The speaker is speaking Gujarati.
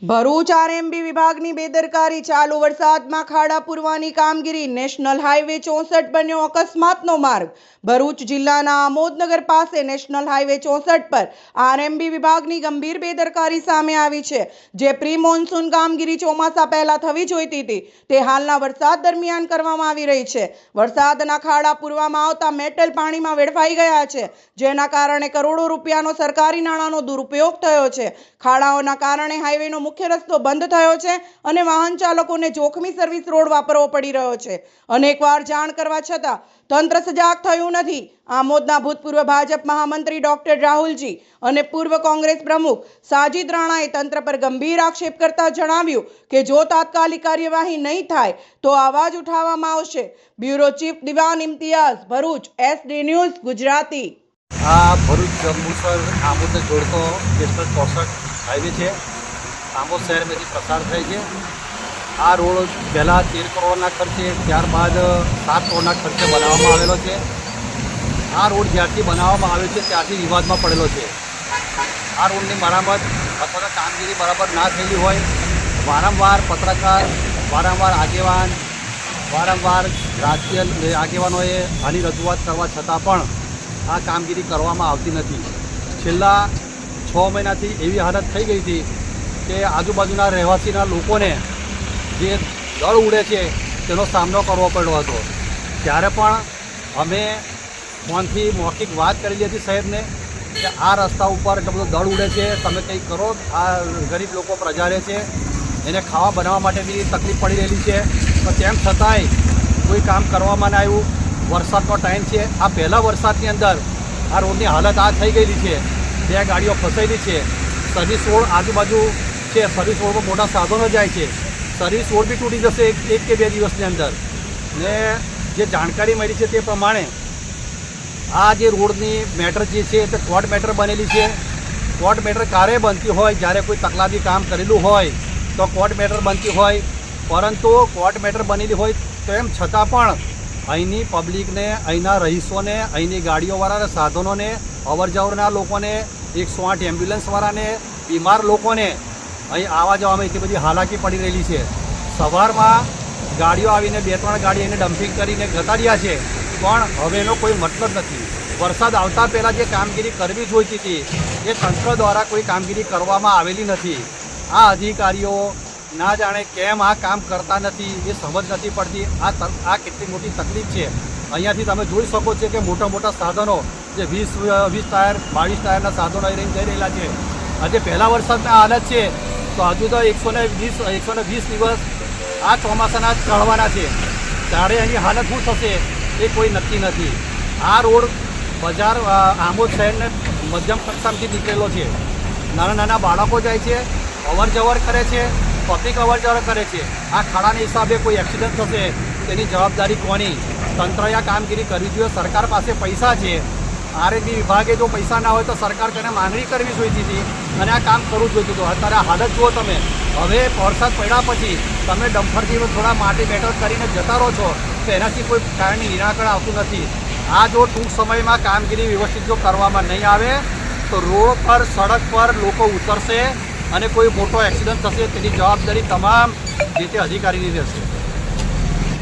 ભરૂચ આરએમબી વિભાગની બેદરકારી, ચાલુ વરસાદમાં ખાડા પૂરવાની કામગીરી, નેશનલ હાઈવે 64 બન્યો અકસ્માતનો માર્ગ। ભરૂચ જિલ્લાના આમોદનગર પાસે નેશનલ હાઈવે 64 પર આરએમબી વિભાગની ગંભીર બેદરકારી સામે આવી છે। જે પ્રી મોન્સૂન કામગીરી ચોમાસા પહેલા થવી જોઈતી હતી તે હાલના વરસાદ દરમિયાન કરવામાં આવી રહી છે। વરસાદના ખાડા પૂરવામાં આવતા મેટલ પાણીમાં વેડફાઈ ગયા છે, જેના કારણે કરોડો રૂપિયાનો સરકારી નાણાંનો દુરુપયોગ થયો છે। ખાડાઓના કારણે હાઈવેનો મુખ્ય રસ્તો બંધ થયો છે અને વાહન ચાલકોને જોખમી સર્વિસ રોડ વાપરવો પડી રહ્યો છે। અનેકવાર જાણ કરવા છતાં તંત્ર સજાગ થયું નથી। આમોદના ભૂતપૂર્વ ભાજપ મહામંત્રી ડોક્ટર રાહુલજી અને પૂર્વ કોંગ્રેસ પ્રમુખ સાજીદ રાણાએ તંત્ર પર ગંભીર આક્ષેપ કરતા જણાવ્યું કે જો તાત્કાલિક કાર્યવાહી નહીં થાય તો અવાજ ઉઠાવવામાં આવશે। Bureau chief Diwan Imtiyaz, Bharuch, SD news Gujarati. Bharuch Jambusar આમોદને જોડતો નેશનલ 64 હાઈવે છે। આમોદ શહેરમાંથી પસાર થાય છે। આ રોડ પહેલાં 13 કરોડના ખર્ચે, ત્યારબાદ 7 કરોડના ખર્ચે બનાવવામાં આવેલો છે। આ રોડ જ્યારથી બનાવવામાં આવ્યો છે ત્યારથી વિવાદમાં પડેલો છે। આ રોડની મરામત અથવા તો કામગીરી બરાબર ના થયેલી હોય, વારંવાર પત્રકાર, વારંવાર આગેવાન, વારંવાર રાજકીય આગેવાનોએ આની રજૂઆત કરવા છતાં પણ આ કામગીરી કરવામાં આવતી નથી। છેલ્લા 6 મહિનાથી એવી હાલત થઈ ગઈ હતી કે આજુબાજુના રહેવાસીના લોકોને જે દળ ઉડે છે તેનો સામનો કરવો પડ્યો હતો। ત્યારે પણ અમે ફોનથી મૌખિક વાત કરેલી હતી સાહેબને કે આ રસ્તા ઉપર એટલો બધો દળ ઉડે છે, તમે કંઈક કરો। આ ગરીબ લોકો પ્રજા રહે છે, એને ખાવા બનાવવા માટે બી તકલીફ પડી રહેલી છે, પણ તેમ છતાંય કોઈ કામ કરવામાં ના આવ્યું। વરસાદનો ટાઈમ છે। આ પહેલા વરસાદની અંદર આ રોડની હાલત આ થઈ ગયેલી છે। 2 ગાડીઓ ફસાયેલી છે। સર્વિસ રોડ આજુબાજુ છે, સર્વિસ રોડ પર મોટા સાધનો જાય છે, સર્વિસ રોડ બી તૂટી જશે 1 કે 2 દિવસની અંદર। ને જે જાણકારી મળી છે તે પ્રમાણે આ જે રોડની મેટર જે છે તે કોર્ટ મેટર બનેલી છે। કોર્ટ મેટર ક્યારે બનતી હોય? જ્યારે કોઈ તકલાદી કામ કરેલું હોય તો કોર્ટ મેટર બનતી હોય, પરંતુ કોર્ટ મેટર બનેલી હોય તેમ છતાં પણ અહીંની પબ્લિકને, અહીંના રહીશોને, અહીંની ગાડીઓવાળાના સાધનોને, અવરજવરના લોકોને, 108 એમ્બ્યુલન્સવાળાને, બીમાર લોકોને અહીં આવવા જવામાં એટલી બધી હાલાકી પડી રહેલી છે। સવારમાં ગાડીઓ આવીને 2-3 ગાડી એને ડમ્પિંગ કરીને જતા રહ્યા છે, પણ હવે એનો કોઈ મતલબ નથી। વરસાદ આવતા પહેલાં જે કામગીરી કરવી જોઈતી હતી એ તંત્ર દ્વારા કોઈ કામગીરી કરવામાં આવેલી નથી। આ અધિકારીઓ ના જાણે કેમ આ કામ કરતા નથી, એ સમજ નથી પડતી। આ કેટલી મોટી તકલીફ છે। અહીંયાથી તમે જોઈ શકો છો કે મોટા મોટા સાધનો જે 20 ટાયર, 22 ટાયરના સાધનો અહીં જઈ રહેલા છે। આજે પહેલા વરસાદના હાલત છે તો હજુ તો 120 દિવસ આ ચોમાસાના ચડવાના છે, ત્યારે એની હાલત શું થશે એ કોઈ નક્કી નથી। આ રોડ બજાર આમોદ શહેરને મધ્યમ કક્ષામાંથી નીકળેલો છે। નાના નાના બાળકો જાય છે, અવર જવર કરે છે, પબ્લિક અવર જવર કરે છે। આ ખાડાના હિસાબે કોઈ એક્સિડન્ટ થશે તેની જવાબદારી કોની? તંત્રએ આ કામગીરી કરવી જોઈએ। સરકાર પાસે પૈસા છે, આરએમબી વિભાગે જો પૈસા ના હોય તો સરકાર તેને માંગણી કરવી જોઈતી હતી અને આ કામ કરવું જોઈતું હતું। અત્યારે આ હાલત જુઓ તમે। હવે વરસાદ પડ્યા પછી તમે ડમ્પરથી થોડા માટી મેટલ કરીને જતા રહો છો તો એનાથી કોઈ કારણની નિરાકરણ આવતું નથી। આ જો ટૂંક સમયમાં કામગીરી વ્યવસ્થિત જો કરવામાં નહીં આવે તો રોડ પર, સડક પર લોકો ઉતરશે અને કોઈ મોટો એક્સિડન્ટ થશે તેની જવાબદારી તમામ જે તે અધિકારીની રહેશે।